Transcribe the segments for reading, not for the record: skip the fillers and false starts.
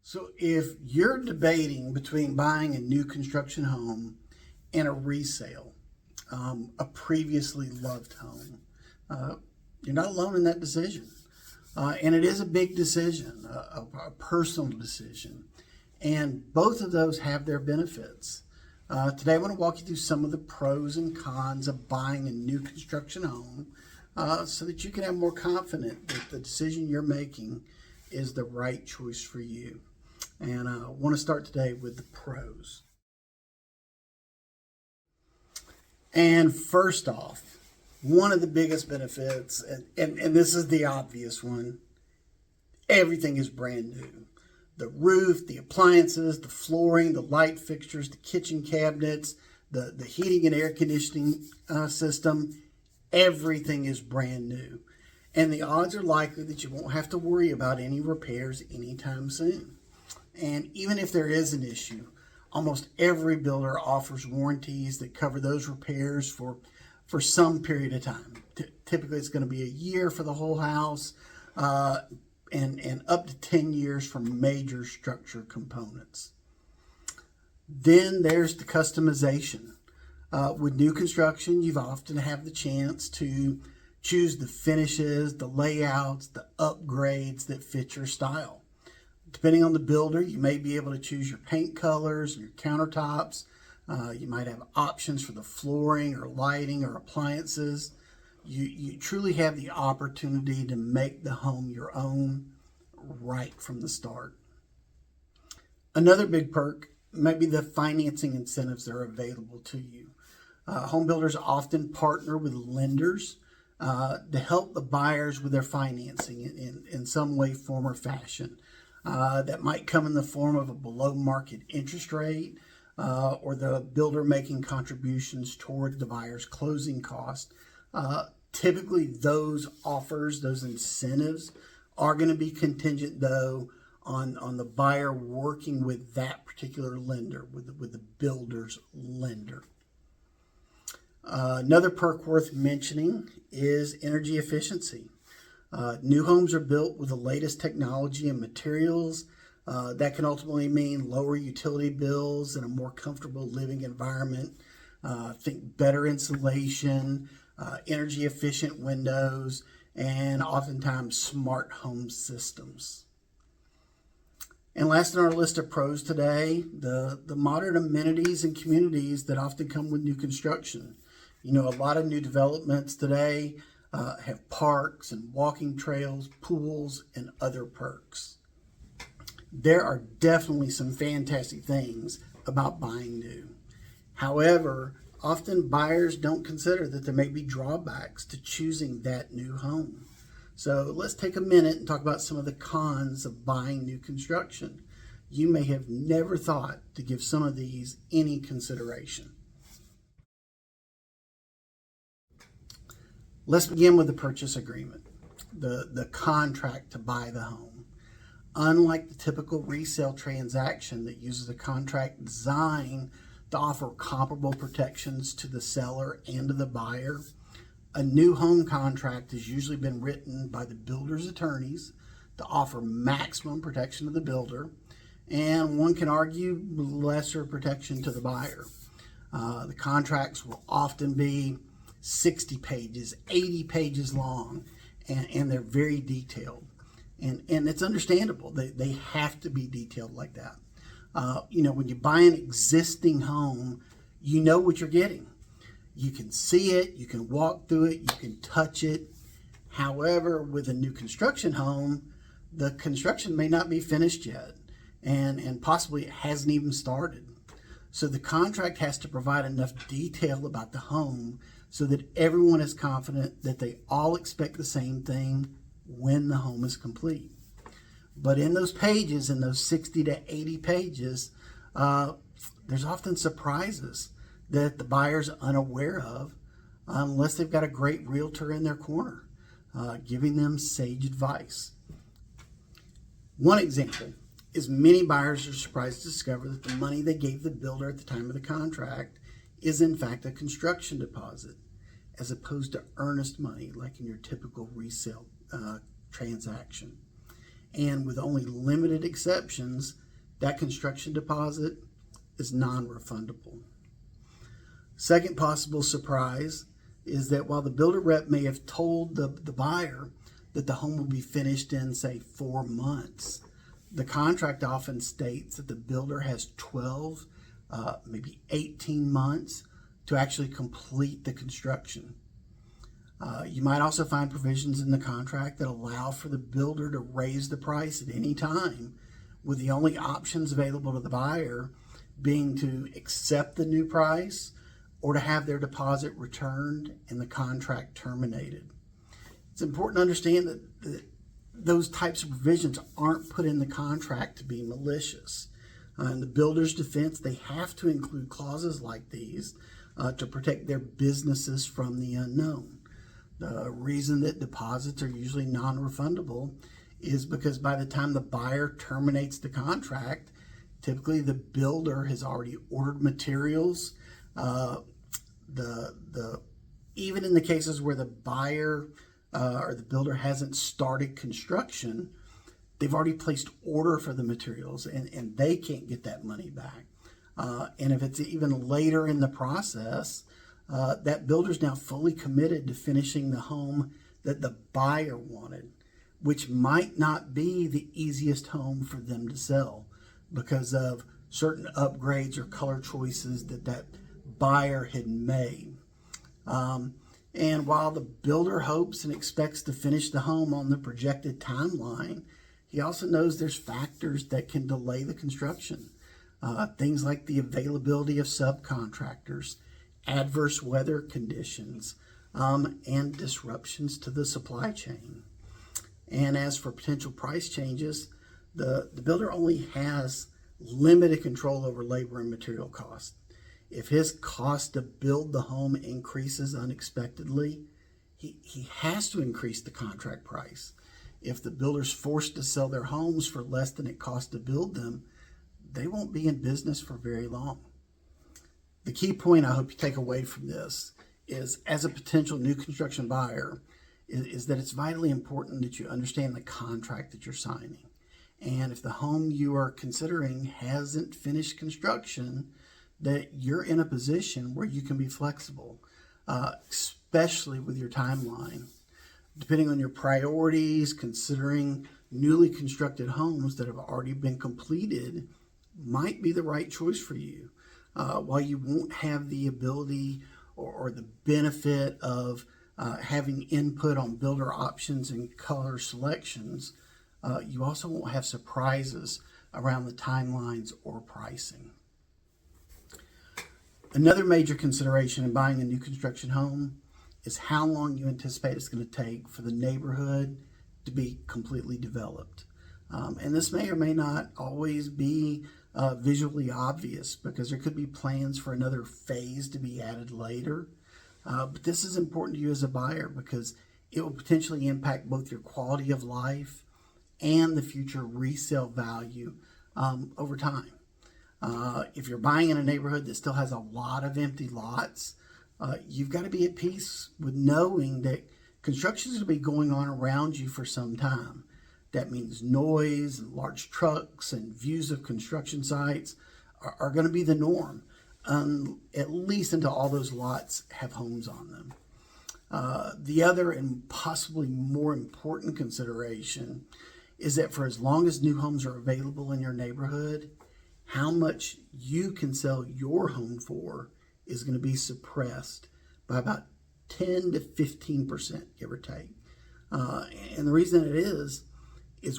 So if you're debating between buying a new construction home and a resale, a previously loved home, uh, you're not alone in that decision. And it is a big decision, a personal decision. And both of those have their benefits. Today I want to walk you through some of the pros and cons of buying a new construction home so that you can have more confidence that the decision you're making is the right choice for you. And I want to start today with the pros. And first off, one of the biggest benefits, and this is the obvious one, everything is brand new. The roof, the appliances, the flooring, the light fixtures, the kitchen cabinets, the heating and air conditioning system, everything is brand new. And the odds are likely that you won't have to worry about any repairs anytime soon. And even if there is an issue, almost every builder offers warranties that cover those repairs for some period of time. Typically, it's going to be a year for the whole house and up to 10 years for major structure components. Then there's the customization. With new construction, you often have the chance to choose the finishes, the layouts, the upgrades that fit your style. Depending on the builder, you may be able to choose your paint colors and your countertops. You might have options for the flooring or lighting or appliances. You truly have the opportunity to make the home your own right from the start. Another big perk might be the financing incentives that are available to you. Home builders often partner with lenders to help the buyers with their financing in some way, form, or fashion. That might come in the form of a below market interest rate or the builder making contributions toward the buyer's closing cost. Typically, those offers, those incentives are going to be contingent, though, on the buyer working with that particular lender, with the builder's lender. Another perk worth mentioning is energy efficiency. New homes are built with the latest technology and materials. That can ultimately mean lower utility bills and a more comfortable living environment. Think better insulation, energy efficient windows, and oftentimes smart home systems. And last on our list of pros today, the modern amenities and communities that often come with new construction. You know, a lot of new developments today have parks and walking trails, pools, and other perks. There are definitely some fantastic things about buying new. However, often buyers don't consider that there may be drawbacks to choosing that new home. So let's take a minute and talk about some of the cons of buying new construction. You may have never thought to give some of these any consideration. Let's begin with the purchase agreement, the contract to buy the home. Unlike the typical resale transaction that uses a contract designed to offer comparable protections to the seller and to the buyer, a new home contract has usually been written by the builder's attorneys to offer maximum protection to the builder, and one can argue lesser protection to the buyer. The contracts will often be 60 pages, 80 pages long, and they're very detailed. And it's understandable. They have to be detailed like that. When you buy an existing home, you know what you're getting. You can see it, you can walk through it, you can touch it. However, with a new construction home, the construction may not be finished yet, and possibly it hasn't even started. So the contract has to provide enough detail about the home so that everyone is confident that they all expect the same thing when the home is complete. But in those pages, in those 60 to 80 pages, there's often surprises that the buyer's unaware of unless they've got a great realtor in their corner giving them sage advice. One example is many buyers are surprised to discover that the money they gave the builder at the time of the contract is in fact a construction deposit, as opposed to earnest money like in your typical resale transaction. and with only limited exceptions, that construction deposit is non-refundable. Second possible surprise is that while the builder rep may have told the buyer that the home will be finished in, say, 4 months, the contract often states that the builder has 12, maybe 18 months to actually complete the construction. You might also find provisions in the contract that allow for the builder to raise the price at any time, with the only options available to the buyer being to accept the new price or to have their deposit returned and the contract terminated. It's important to understand that those types of provisions aren't put in the contract to be malicious. In the builder's defense, they have to include clauses like these to protect their businesses from the unknown. The reason that deposits are usually non-refundable is because by the time the buyer terminates the contract, typically the builder has already ordered materials. Even in the cases where the buyer or the builder hasn't started construction, they've already placed order for the materials, and they can't get that money back. And if it's even later in the process, that builder's now fully committed to finishing the home that the buyer wanted, which might not be the easiest home for them to sell because of certain upgrades or color choices that buyer had made. And while the builder hopes and expects to finish the home on the projected timeline, he also knows there's factors that can delay the construction. Things like the availability of subcontractors, adverse weather conditions, and disruptions to the supply chain. And as for potential price changes, the builder only has limited control over labor and material costs. If his cost to build the home increases unexpectedly, he has to increase the contract price. If the builder's forced to sell their homes for less than it costs to build them, they won't be in business for very long. The key point I hope you take away from this is, as a potential new construction buyer, is that it's vitally important that you understand the contract that you're signing. And if the home you are considering hasn't finished construction, that you're in a position where you can be flexible, especially with your timeline. Depending on your priorities, considering newly constructed homes that have already been completed might be the right choice for you. While you won't have the ability or the benefit of having input on builder options and color selections, you also won't have surprises around the timelines or pricing. Another major consideration in buying a new construction home is how long you anticipate it's going to take for the neighborhood to be completely developed. And this may or may not always be visually obvious because there could be plans for another phase to be added later. But this is important to you as a buyer because it will potentially impact both your quality of life and the future resale value over time. If you're buying in a neighborhood that still has a lot of empty lots, you've got to be at peace with knowing that construction is going to be going on around you for some time. That means noise and large trucks and views of construction sites are going to be the norm, at least until all those lots have homes on them. The other and possibly more important consideration is that for as long as new homes are available in your neighborhood, how much you can sell your home for is going to be suppressed by about 10 to 15%, give or take. And the reason it is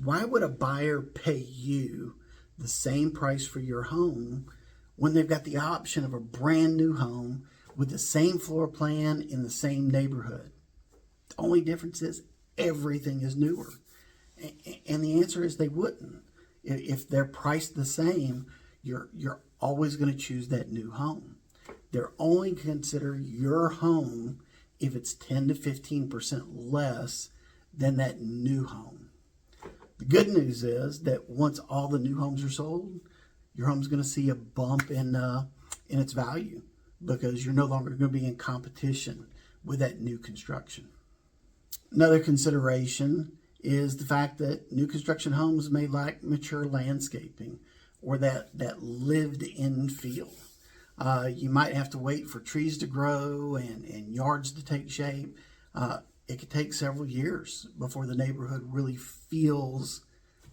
why would a buyer pay you the same price for your home when they've got the option of a brand new home with the same floor plan in the same neighborhood? The only difference is everything is newer. And the answer is they wouldn't. If they're priced the same, you're always going to choose that new home. They're only consider your home if it's 10 to 15% less than that new home. The good news is that once all the new homes are sold, your home's going to see a bump in its value because you're no longer going to be in competition with that new construction. Another consideration is the fact that new construction homes may lack mature landscaping or that lived-in feel. You might have to wait for trees to grow and yards to take shape. It could take several years before the neighborhood really feels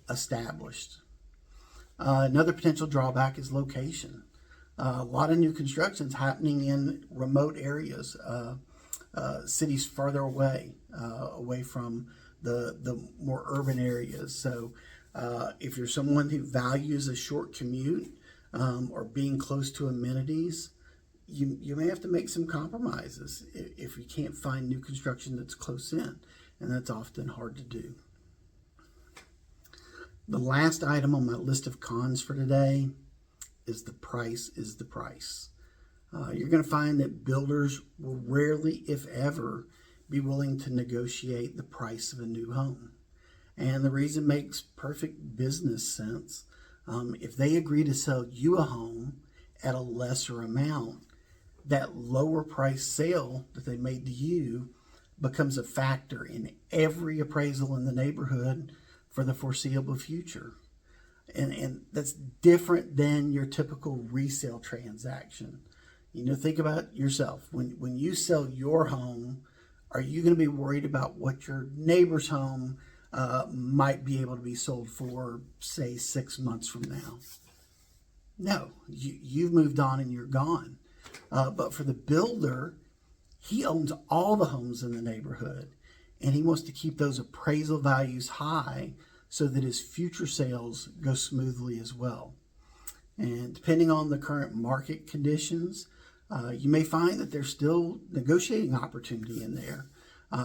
established. Another potential drawback is location. A lot of new construction is happening in remote areas, cities farther away, away from the more urban areas. So if you're someone who values a short commute or being close to amenities, you may have to make some compromises if you can't find new construction that's close in, and that's often hard to do. The last item on my list of cons for today is the price is the price. You're going to find that builders will rarely, if ever, be willing to negotiate the price of a new home. And the reason makes perfect business sense. If they agree to sell you a home at a lesser amount, that lower price sale that they made to you becomes a factor in every appraisal in the neighborhood for the foreseeable future. And that's different than your typical resale transaction. Think about yourself. When you sell your home, are you going to be worried about what your neighbor's home might be able to be sold for, say, 6 months from now? No, you've moved on and you're gone. But for the builder, he owns all the homes in the neighborhood, and he wants to keep those appraisal values high so that his future sales go smoothly as well. And depending on the current market conditions, you may find that there's still negotiating opportunity in there.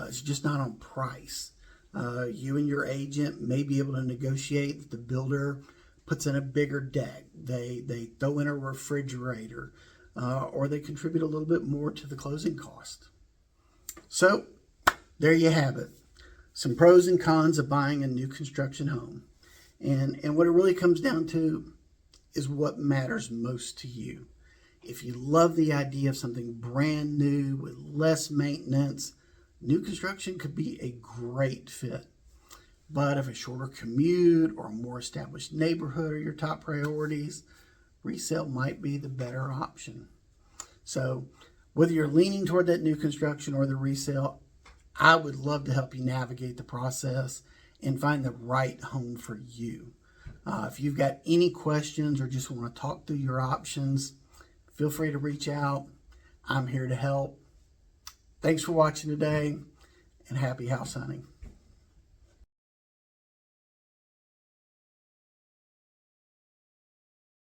It's just not on price. You and your agent may be able to negotiate that the builder puts in a bigger deck, they throw in a refrigerator, or they contribute a little bit more to the closing cost. So there you have it. Some pros and cons of buying a new construction home. And what it really comes down to is what matters most to you. If you love the idea of something brand new with less maintenance, new construction could be a great fit. But if a shorter commute or a more established neighborhood are your top priorities, resale might be the better option. So whether you're leaning toward that new construction or the resale, I would love to help you navigate the process and find the right home for you. If you've got any questions or just want to talk through your options, feel free to reach out. I'm here to help. Thanks for watching today, and happy house hunting.